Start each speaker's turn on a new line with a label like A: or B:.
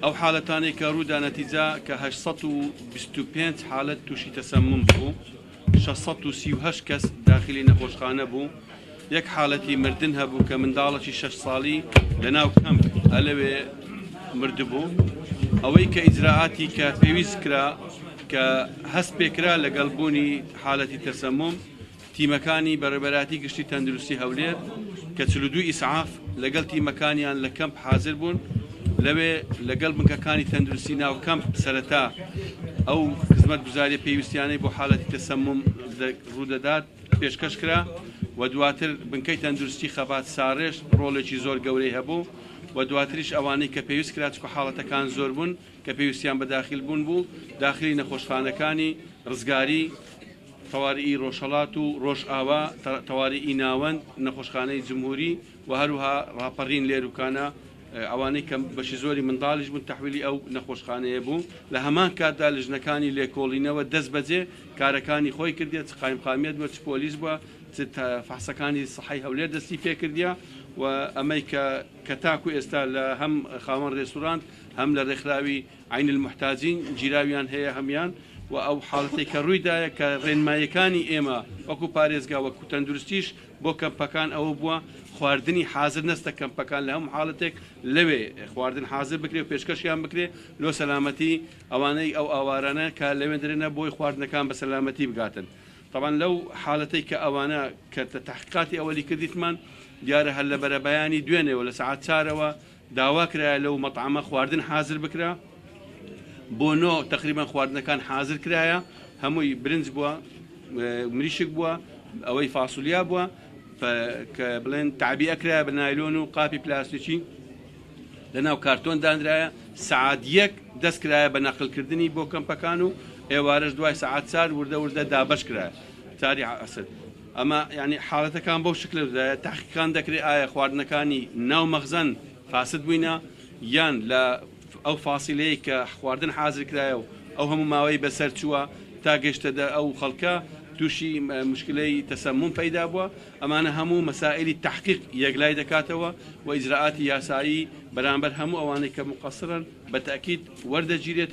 A: ئەو حاڵەتانەی کە ڕوودا نەتیجا کە 825 حالەت تووشی تەسەمم بوو، 638 کەس داخلی نەخۆشخانە بوو، یەک حاڵەتی مردن هەبوو کە منداڵێکی 6 ساڵی لەناو کەمپ ئەلەوێ مردبوو. ئەوەی کە ئیجراعاتی کە پێویست کرا کە هەست پێکرا لەگەڵبوونی حالەتی تەسەمم، تیمەکانی بەڕێبەراتی گشتی تەندروستی هەولێر کە 42 ئیسعاف لەگەڵ تیمەکانیان لە کەمپ حاضر بوون، لەوێ لەگەڵ بنکەکانی تەندروستی ناو کەمپ سەرەتا ئەو خزمەت گوزاری پێویستیانەی بۆ حالەتی تەسەمم ڕوودەدات پێشکەش کرا و دواتر بنکەی تەندروستی خەبات ساڕێژ ڕۆڵێکی زۆر گەورەی هەبوو و دواتریش ئەوانەی کە پێویست کرا چکە حاڵەتەکان زۆر بوون کە پێویستیان بە داخل بوون بوو، داخلی نەخۆشخانەکانی ڕزگاری، تەواریئی ڕۆژهەڵات و ڕۆژئاوا، تەواریئی ناوەند، نەخۆشخانەی جمهوری و هەروها ڕاپەڕین لێروکانە ئەوانەی کە بەشی زۆری منداڵیش بوون تەحویلی ئەو نەخۆشخانەیە بوو. لە هەمان کاتدا لە ژنەکانی لێکۆڵینەوە دەست بەجێ کارەکانی خۆی کردێت، چ قایمقامیەت بووە، چ پۆلیس بووە، چ فحسەکانی سەحەی هەولێر دەستی پێ کردیە و ئەمەی کە تاکو ئێستا لە هەم خاوەن ڕێستوڕانت هەم لە ڕێکخراوی عین المحتاجین گیراویان هەیە هەمان و ئەو حاڵەتی کە ڕوویدایە کە ڕێنمایەکانی ئێمە وەکو پارێزگا وەکو تەندروستیش بۆ کەمپەکان ئەوە بووە خواردنی حاضر نەستە کەمپەکان لە هەموو حاڵەتێک لەوێ خواردن حاضر بکرێ و پێشکەشیان بکرێ لۆ سەلامەتی ئەوانەی ئەو ئاوارانە کە لەوێ درێنە بۆی خواردنەکان بە سەلامەتی بگاتن. طبعا لەو حاڵەتەی کە ئەوانە کە تحقیقاتی ئەوەلی کردیتمان دیارە هەر لە بەرەبەیانی دوێنێەوە لە سەعات 4ەوە داوا کرایە لەو مەطعەمە خواردن حاضر بکرا، بۆ 9 تقریبا خواردنەکان حاضر کرایە، هەمووی برنج بووە، مریشک بووە، ئەوەی فاسولیا بووە کە بڵێن تعبیە کرایە بە نایلۆن و قاپی پلاستیکی لەناو کارتۆن دانرایە، سەعات 1 دەست کرایە بە نەقلکردنی بۆ کەمپەکان و ئێوارەش دوای سەعات 4 وردە وردە دابەش کرایە تاری ئەسد. ئەمە یعنی حاڵەتەکان بەو شکلدایە تحقیقان دەکرێت ئایا خواردنەکانی ناو مەخزن فاسد بووینە یان لە ئەو فاسیلەیە کە خواردن حاضر کرایە و ئەو هەموو ماوەی بەسەر چووە تا گەشتەدا ئەو خەڵکە تووشی مشکلەی تەسەمم پەیدا بووە. ئەمانە هەموو مەسائلی تحقیق یەکلای دەکاتەوە و ئیجراعاتی یاسایی بەرامبەر هەموو ئەوانەی کە مقەسرن بە تاکید وەردەگیرێت.